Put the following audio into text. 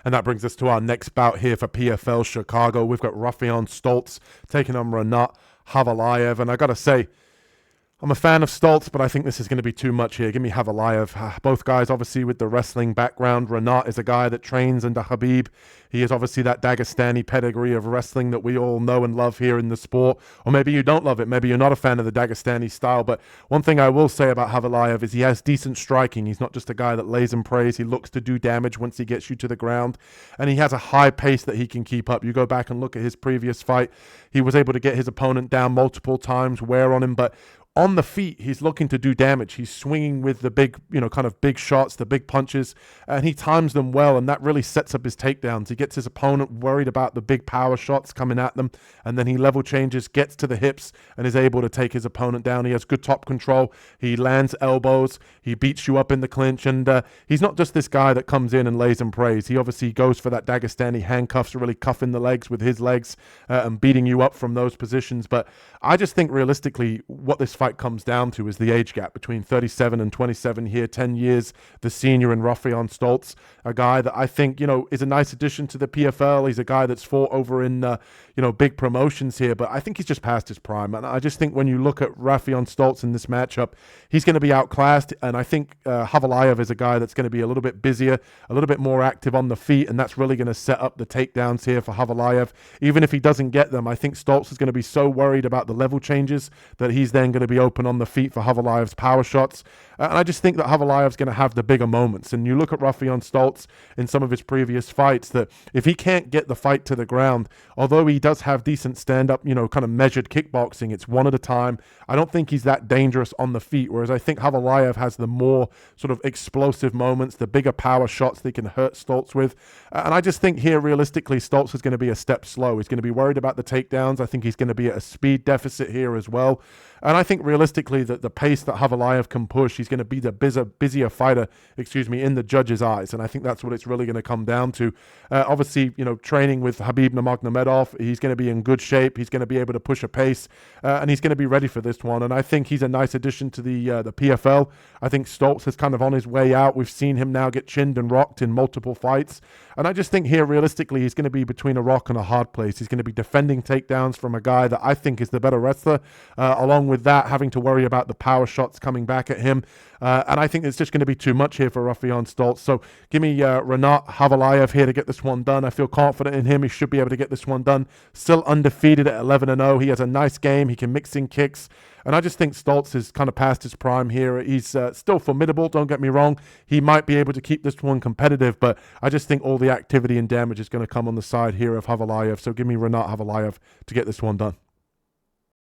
And that brings us to our next bout here for PFL Chicago. We've got Raufeon Stots taking on Renat Khavalov. And I got to say, I'm a fan of Stots, but I think this is going to be too much here. Give me Khavalov. Both guys, obviously, with the wrestling background. Renat is a guy that trains under Khabib. He is obviously that Dagestani pedigree of wrestling that we all know and love here in the sport. Or maybe you don't love it. Maybe you're not a fan of the Dagestani style. But one thing I will say about Khavalov is he has decent striking. He's not just a guy that lays and prays. He looks to do damage once he gets you to the ground. And he has a high pace that he can keep up. You go back and look at his previous fight. He was able to get his opponent down multiple times, wear on him. But on the feet, he's looking to do damage. He's swinging with the big, kind of big shots, the big punches, and he times them well, and that really sets up his takedowns. He gets his opponent worried about the big power shots coming at them, and then he level changes, gets to the hips, and is able to take his opponent down. He has good top control. He lands elbows. He beats you up in the clinch, and he's not just this guy that comes in and lays and prays. He obviously goes for that Dagestani handcuffs, really cuffing the legs with his legs and beating you up from those positions. But I just think realistically what this fight comes down to is the age gap between 37 and 27 here, 10 years the senior in Raufeon Stots, a guy that I think is a nice addition to the PFL. He's a guy that's fought over in big promotions here, but I think he's just past his prime. And I just think when you look at Raufeon Stots in this matchup, he's going to be outclassed, and I think Khavalov is a guy that's going to be a little bit busier, a little bit more active on the feet, and that's really going to set up the takedowns here for Khavalov. Even if he doesn't get them, I think Stots is going to be so worried about the level changes that he's then going to be open on the feet for Khavalov's power shots. And I just think that Khavalov's going to have the bigger moments. And you look at Raufeon Stots in some of his previous fights, that if he can't get the fight to the ground, although he does have decent stand-up, kind of measured kickboxing, it's one at a time. I don't think he's that dangerous on the feet, whereas I think Khavalov has the more sort of explosive moments, the bigger power shots that he can hurt Stots with. And I just think here, realistically, Stots is going to be a step slow. He's going to be worried about the takedowns. I think he's going to be at a speed deficit here as well. And I think realistically that the pace that Khavalov can push, he's going to be the busier fighter, in the judges' eyes. And I think that's what it's really going to come down to. Obviously, training with Khabib Nurmagomedov, he's going to be in good shape. He's going to be able to push a pace, and he's going to be ready for this one. And I think he's a nice addition to the PFL. I think Stots is kind of on his way out. We've seen him now get chinned and rocked in multiple fights. And I just think here, realistically, he's going to be between a rock and a hard place. He's going to be defending takedowns from a guy that I think is the better wrestler, along with that, having to worry about the power shots coming back at him. And I think it's just going to be too much here for Raufeon Stots. So give me Renat Khavalov here to get this one done. I feel confident in him. He should be able to get this one done. Still undefeated at 11-0. He has a nice game. He can mix in kicks. And I just think Stots is kind of past his prime here. He's still formidable, don't get me wrong. He might be able to keep this one competitive, but I just think all the activity and damage is going to come on the side here of Khavalov. So give me Renat Khavalov to get this one done.